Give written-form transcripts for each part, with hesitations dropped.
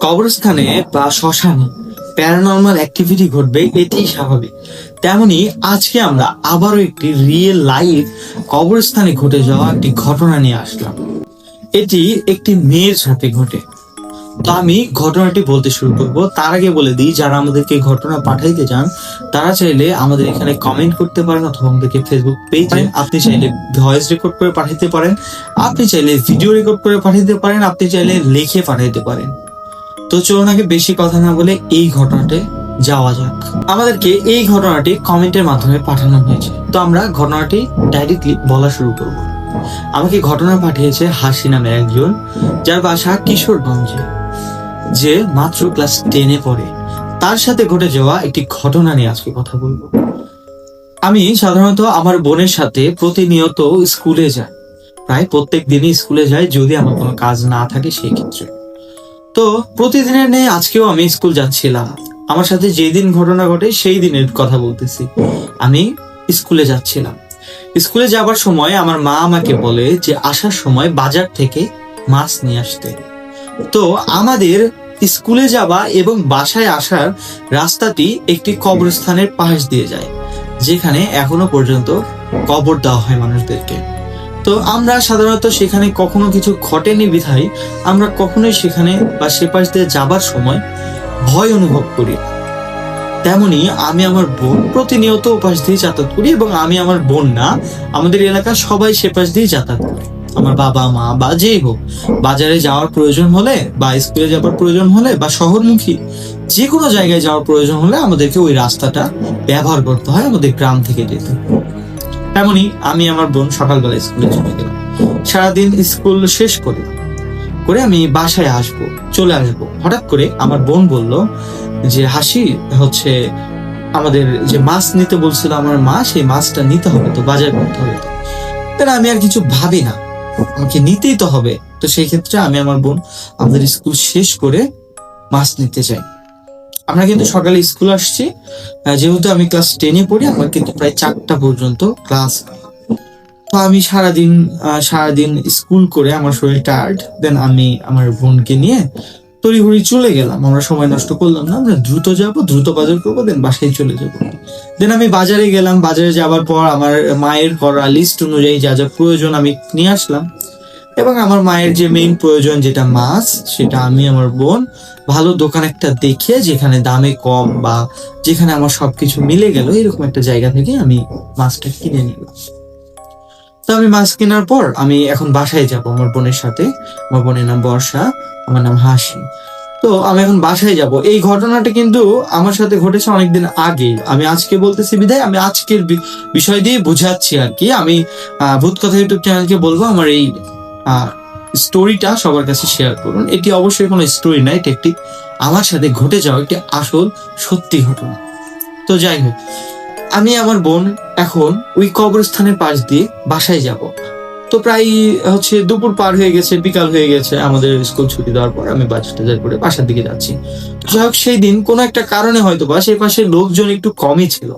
কবরস্থানে বা শ্মশানে প্যারানর্মাল অ্যাক্টিভিটি ঘটবে, এটাই স্বাভাবিক। তেমনি আজকে আমরা আবারও একটি রিয়েল লাইফ কবরস্থানে ঘটে যাওয়া একটি ঘটনা নিয়ে আসলাম। এটি একটি মেয়ের সাথে ঘটে। তো আমি ঘটনাটি বলতে শুরু করব। তার আগে বলে দিই, যারা আমাদেরকে ঘটনা পাঠাইতে চান তারা চাইলে আমাদের এখানে কমেন্ট করতে পারেন, অথবা আমাদেরকে ফেসবুক পেজে আপনি চাইলে ভয়েস রেকর্ড করে পাঠাইতে পারেন, আপনি চাইলে ভিডিও রেকর্ড করে পাঠাইতে পারেন, আপনি চাইলে লিখে পাঠাইতে পারেন। তো চলুন আগে বেশি কথা না বলে এই ঘটনাতে যাওয়া যাক। আমাদেরকে এই ঘটনাটি কমেন্টের মাধ্যমে পাঠানো হয়েছে, তো আমরা ঘটনাটি ডাইরেক্টলি বলা শুরু করব। আমাকে ঘটনা পাঠিয়েছে হাসি নামের একজন, যার বাসা কিশোরগঞ্জে, যে মাত্র ক্লাস 10-এ পড়ে। তার সাথে ঘটে যাওয়া একটি ঘটনা নিয়ে আজকে কথা বলবো। আমি সাধারণত আমার বোনের সাথে প্রতিনিয়ত স্কুলে যাই, প্রায় প্রত্যেক দিনই স্কুলে যাই, যদি আমার কোনো কাজ না থাকে সেই ক্ষেত্রে। তো প্রতিদিনের নেই আজকেও আমি স্কুল যাচ্ছিলাম। আমার সাথে যেদিন ঘটনা ঘটে সেই দিনের কথা বলতেছি। আমি স্কুলে যাচ্ছিলাম। স্কুলে যাবার সময় আমার মা আমাকে বলে যে আসার সময় বাজার থেকে মাছ নিয়ে আসতে। তো আমাদের স্কুলে যাওয়া এবং বাসায় আসার রাস্তাটি একটি কবরস্থানের পাশ দিয়ে যায়, যেখানে এখনো পর্যন্ত কবর দেওয়া হয় মানুষদেরকে। তো আমরা সাধারণত সেখানে কখনো কিছু ঘটেনি বিধায় আমরা কখনোই সেখানে বা সে পাশ দিয়ে যাবার সময় ভয় অনুভব করি। তেমনি আমি আমার বোন প্রতিনিয়ত ওপাশ দিয়ে যাতায়াত করি, এবং আমি আমার বোন না, আমাদের এলাকার সবাই সে পাশ দিয়ে যাতায়াত করি। আমার বাবা মা বা যেই হোক, বাজারে যাওয়ার প্রয়োজন হলে বা স্কুলে যাওয়ার প্রয়োজন হলে বা শহরমুখী যে কোনো জায়গায় যাওয়ার প্রয়োজন হলে আমাদেরকে ওই রাস্তাটা ব্যবহার করতে হয়, আমাদের গ্রাম থেকে যেতে। তেমনি আমি আমার বোন সকালবেলা স্কুলে চলে গেলাম। সারাদিন স্কুল শেষ করে আমি বাসায় চলে আসবো। হঠাৎ করে আমার বোন বলল যে হাসি, আমাদের যে মাছ নিতে বলছিল আমার মা, সেই মাছটা নিতে হবে, তো বাজার করতে হবে। তো তাহলে আমি আর কিছু ভাবি না, আমাকে নিতেই তো হবে। তো সেই ক্ষেত্রে আমি আমার বোন আমাদের স্কুল শেষ করে মাছ নিতে যাই। আমরা কিন্তু সকালে স্কুল আসছি, যেহেতু আমি ক্লাস 10-এ পড়ি, আমার কিন্তু প্রায় 4টা পর্যন্ত ক্লাস। তো আমি সারাদিন স্কুল করে আমার শরীর টায়ার্ড, দেন আমি আমার বোনকে নিয়ে তড়িঘড়ি চলে গেলাম। আমরা সময় নষ্ট করলাম না, আমরা দ্রুত বাজার করবো, দেন বাসায় চলে যাবো। দেন আমি বাজারে গেলাম। বাজারে যাওয়ার পর আমার মায়ের করা লিস্ট অনুযায়ী যা যা প্রয়োজন আমি নিয়ে আসলাম, এবং আমার মায়ের যে মেইন প্রয়োজন যেটা মাছ, সেটা আমি আমার বোন ভালো দোকান একটা দেখে, যেখানে দামে কম বা যেখানে আমার সবকিছু মিলে গেল, এরকম একটা জায়গা থেকে আমি মাছটা কিনে নিলাম। তো আমি মাছ কেনার পর আমি এখন বাসায় যাব আমার বোনের সাথে। আমার বোনের নাম বর্ষা, আমার নাম হাসি। তো আমি এখন বাসায় যাব। এই ঘটনাটা কিন্তু আমার সাথে ঘটেছে অনেকদিন আগে। আমি আজকে বলতেছি বিধায় আমি আজকের বিষয় দিয়ে বোঝাচ্ছি আর কি। আমি ভূত কথা ইউটিউব চ্যানেলকে বলবো আমার এই স্টোরিটা সবার কাছে শেয়ার করুন। এটি অবশ্যই কোনো স্টোরি না, এটি একটি আমার সাথে ঘটে যাওয়া একটি আসল সত্যি ঘটনা। তো যাই হোক, আমি আমার বোন এখন ওই কবরস্থানের পাশ দিয়ে বাসায় যাব। তো প্রায় দুপুর পার হয়ে গেছে, বিকাল হয়ে গেছে। আমাদের স্কুল ছুটি দেওয়ার পর আমি বাজার করে বাসার দিকে যাচ্ছি। যাই হোক, সেই দিন কোনো একটা কারণে হয়তো বা সেই পাশে লোকজন একটু কমই ছিল।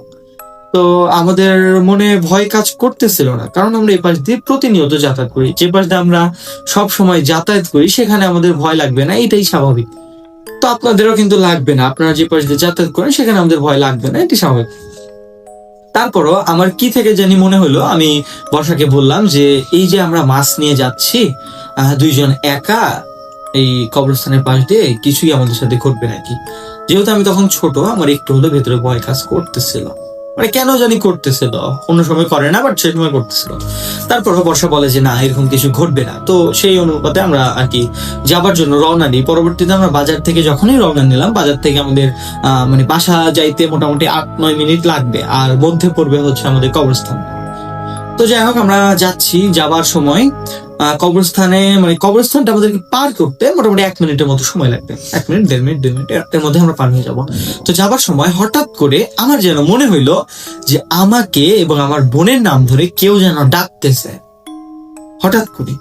তো আমাদের মনে ভয় কাজ করতেছিল না, কারণ আমরা এই পাশ দিয়ে প্রতিনিয়ত যাতায়াত করি। যে পাশ দিয়ে আমরা সব সময় যাতায়াত করি সেখানে আমাদের ভয় লাগবে না, এটাই স্বাভাবিক। তো আপনাদেরও কিন্তু লাগবে না, আপনারা যে পাশ দিয়ে যাতায়াত করেন সেখানে আমাদের ভয় লাগবে না, এটি স্বাভাবিক। তারপরও আমার কি থেকে জানি মনে হলো, আমি বর্ষাকে বললাম যে এই যে আমরা মাছ নিয়ে যাচ্ছি দুইজন একা এই কবরস্থানের পাশ দিয়ে, কিছুই আমাদের সাথে ঘটবে নাকি। যেহেতু আমি তখন ছোট, আমার একটু হলো ভেতরে ভয় কাজ করতেছিল, মানে কেন জানি করতেছিল। অন্য সময় করে না, বাট সেই সময় করতেছিল। তারপরও বর্ষা বলে যে না, এরকম কিছু ঘটবে না। তো সেই অনুপাতে আমরা আর কি যাবার জন্য রওনা দিই। পরবর্তীতে আমরা বাজার থেকে যখনই রওনা নিলাম, বাজার থেকে আমাদের মানে বাসা যাইতে মোটামুটি 8-9 মিনিট লাগবে, আর মধ্যে পড়বে আমাদের কবরস্থান। তো যাই হোক, আমরা যাচ্ছি। যাবার সময় কবরস্থানটা আমাদেরকে পার করতে মোটামুটি 1 মিনিটের মতো সময় লাগবে। 1 মিনিট, 1.5 মিনিট, 2 মিনিট এর মধ্যে আমরা পার হয়ে যাব। তো যাবার সময় হঠাৎ করে আমার যেন মনে হইলো যে আমাকে এবং আমার বোনের নাম ধরে কেউ যেন ডাকতেছে হঠাৎ করে।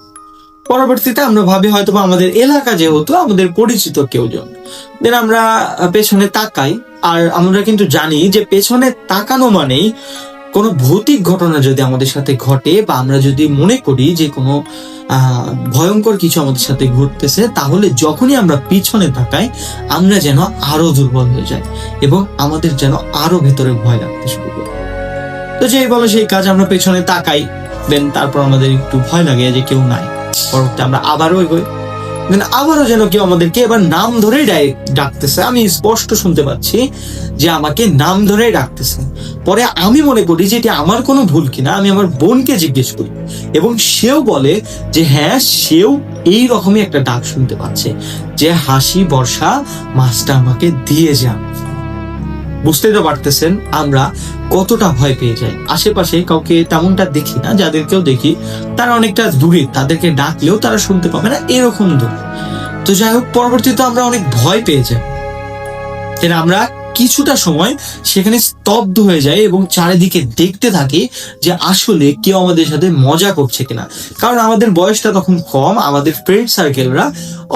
পরবর্তীতে আমরা ভাবি হয়তো আমাদের এলাকা, যেহেতু আমাদের পরিচিত কেউজন। দেন আমরা পেছনে তাকাই, আর আমরা কিন্তু জানি যে পেছনে তাকানো মানেই কোনো ভৌতিক ঘটনা যদি আমাদের সাথে ঘটে বা আমরা যদি মনে করি যে কোনো ভয়ঙ্কর কিছু আমাদের সাথে ঘটতেছে, তাহলে যখনই আমরা পিছনে তাকাই আমরা যেন আরো দুর্বল হয়ে যাই এবং আমাদের যেন আরো ভেতরে ভয় লাগতে শুরু করে। তো যেই বলো সেই কাজ, আমরা পেছনে তাকাই, দেন তারপর আমাদের একটু ভয় লাগে যে কেউ নাই। পরবর্তী আমরা আবারও এগোই, দেন আবারও যেন কেউ আমাদেরকে এবার নাম ধরেই ডাকতেছে। আমি স্পষ্ট শুনতে পাচ্ছি যে আমাকে নাম ধরেই ডাকতেছে। পরে আমি মনে করি যে এটা আমার কোনো ভুল কিনা। আমি আমার বোনকে জিজ্ঞেস করি এবং সেও বলে যে হ্যাঁ, সেও এই রকমই একটা ডাক শুনতে পাচ্ছে, যে হাসি বর্ষা মাছটা আমাকে দিয়ে যান। বুঝতেই তো পারতেছেন আমরা কতটা ভয় পেয়ে যাই। আশেপাশে কাউকে তেমনটা দেখি না, যাদেরকেও দেখি তারা অনেকটা দূরে, তাদেরকে ডাকলেও তারা শুনতে পাবে না, এরকম দূর। তো যাই হোক, পরবর্তীতে আমরা অনেক ভয় পেয়ে যাই। আমরা কিছুটা সময় সেখানে স্তব্ধ হয়ে যায় এবং চারিদিকে দেখতে থাকি যে আসলে কেউ আমাদের সাথে মজা করছে কিনা। কারণ আমাদের বয়সটা তখন কম, আমাদের ফ্রেন্ড সার্কেলরা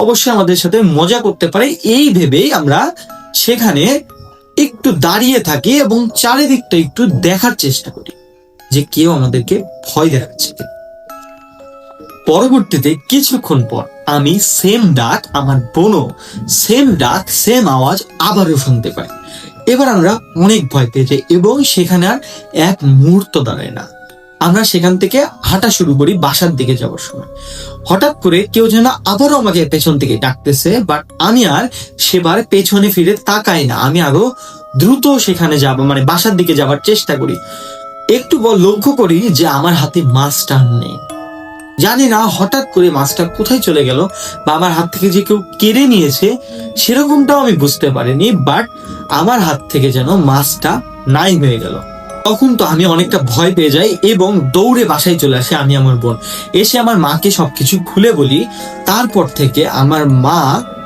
অবশ্যই আমাদের সাথে মজা করতে পারে এই ভেবেই আমরা সেখানে একটু দাঁড়িয়ে থাকি এবং চারিদিকটা একটু দেখার চেষ্টা করি যে কেউ আমাদেরকে ভয় দেখাচ্ছে। পরবর্তীতে কিছুক্ষণ পর আমি সেম ডাক, আমার বোনও সেম ডাক, সেম আওয়াজ আবারও শুনতে পাই। এবার আমরা অনেক ভয় পেয়ে যাই এবং সেখানে আর এক মুহূর্ত দাঁড়ায় না। আমরা সেখান থেকে হাঁটা শুরু করি বাসার দিকে যাওয়ার সময়। হঠাৎ করে কেউ যেন আবারও আমাকে পেছন থেকে ডাকতেছে, বাট আমি আর সেবার পেছনে ফিরে তাকাই না। আমি আরো দ্রুত সেখানে যাব, মানে বাসার দিকে যাওয়ার চেষ্টা করি। একটু লক্ষ্য করি যে আমার হাতে মাছটা নেই। জানি না হঠাৎ করে মাছটা কোথায় চলে গেল বা আমার হাত থেকে যে কেউ কেড়ে নিয়েছে সেরকমটাও আমি বুঝতে পারিনি, বাট আমার হাত থেকে যেন মাছটা নাই হয়ে গেল। তখন তো আমি অনেকটা ভয় পেয়ে যাই এবং দৌড়ে বাসায় চলে আসি আমি, আমার বোন। এসে আমার মাকে সবকিছু খুলে বলি। তারপর থেকে আমার মা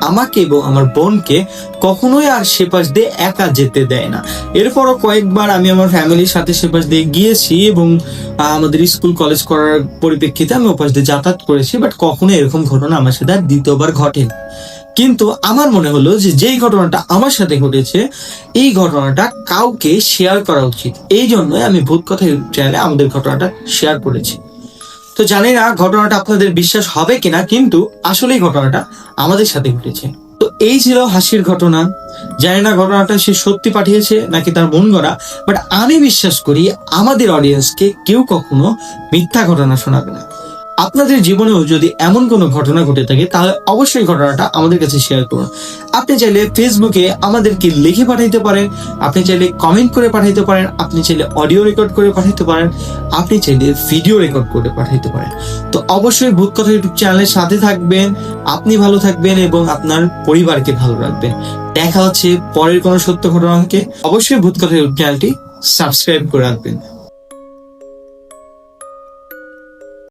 আমাকে এবং আমার বোনকে কখনোই আর সেপাশ দিয়ে একা যেতে দেয় না। এরপরও কয়েকবার আমি আমার ফ্যামিলির সাথে সেপাশ দিয়ে গিয়েছি এবং আমাদের স্কুল কলেজ করার পরিপ্রেক্ষিতে আমি ওপাশ দিয়ে যাতায়াত করেছি, বাট কখনো এরকম ঘটনা আমার সাথে আর দ্বিতীয়বার ঘটেনি। কিন্তু আমার মনে হলো যে যেই ঘটনাটা আমার সাথে ঘটেছে এই ঘটনাটা কাউকে শেয়ার করা উচিত। এই জন্যই আমি ভূত কথা চ্যানেলে আমাদের ঘটনাটা শেয়ার করেছি। তো জানি না ঘটনাটা আপনাদের বিশ্বাস হবে কিনা, কিন্তু আসলে এই ঘটনাটা আমাদের সাথে ঘটেছে। তো এই ছিল হাসির ঘটনা। জানি না ঘটনাটা সে সত্যি পাঠিয়েছে নাকি তার মন গড়া, বাট আমি বিশ্বাস করি আমাদের অডিয়েন্সকে কেউ কখনো মিথ্যা ঘটনা শোনাবে না। আপনাদের জীবনেও যদি এমন কোনো ঘটনা ঘটে থাকে তাহলে অবশ্যই ঘটনাটা আমাদের কাছে শেয়ার করুন। আপনি চাইলে ফেসবুকে আমাদেরকে লিখে পাঠাইতে পারেন, আপনি চাইলে কমেন্ট করে পাঠাইতে পারেন, আপনি চাইলে অডিও রেকর্ড করে পাঠাইতে পারেন, আপনি চাইলে ভিডিও রেকর্ড করে পাঠাইতে পারেন। তো অবশ্যই ভূত কথা ইউটিউব চ্যানেলের সাথে থাকবেন, আপনি ভালো থাকবেন এবং আপনার পরিবারকে ভালো রাখবেন। দেখা হচ্ছে পরের কোনো সত্য ঘটনাকে। অবশ্যই ভূত কথা ইউটিউব চ্যানেলটি সাবস্ক্রাইব করে রাখবেন।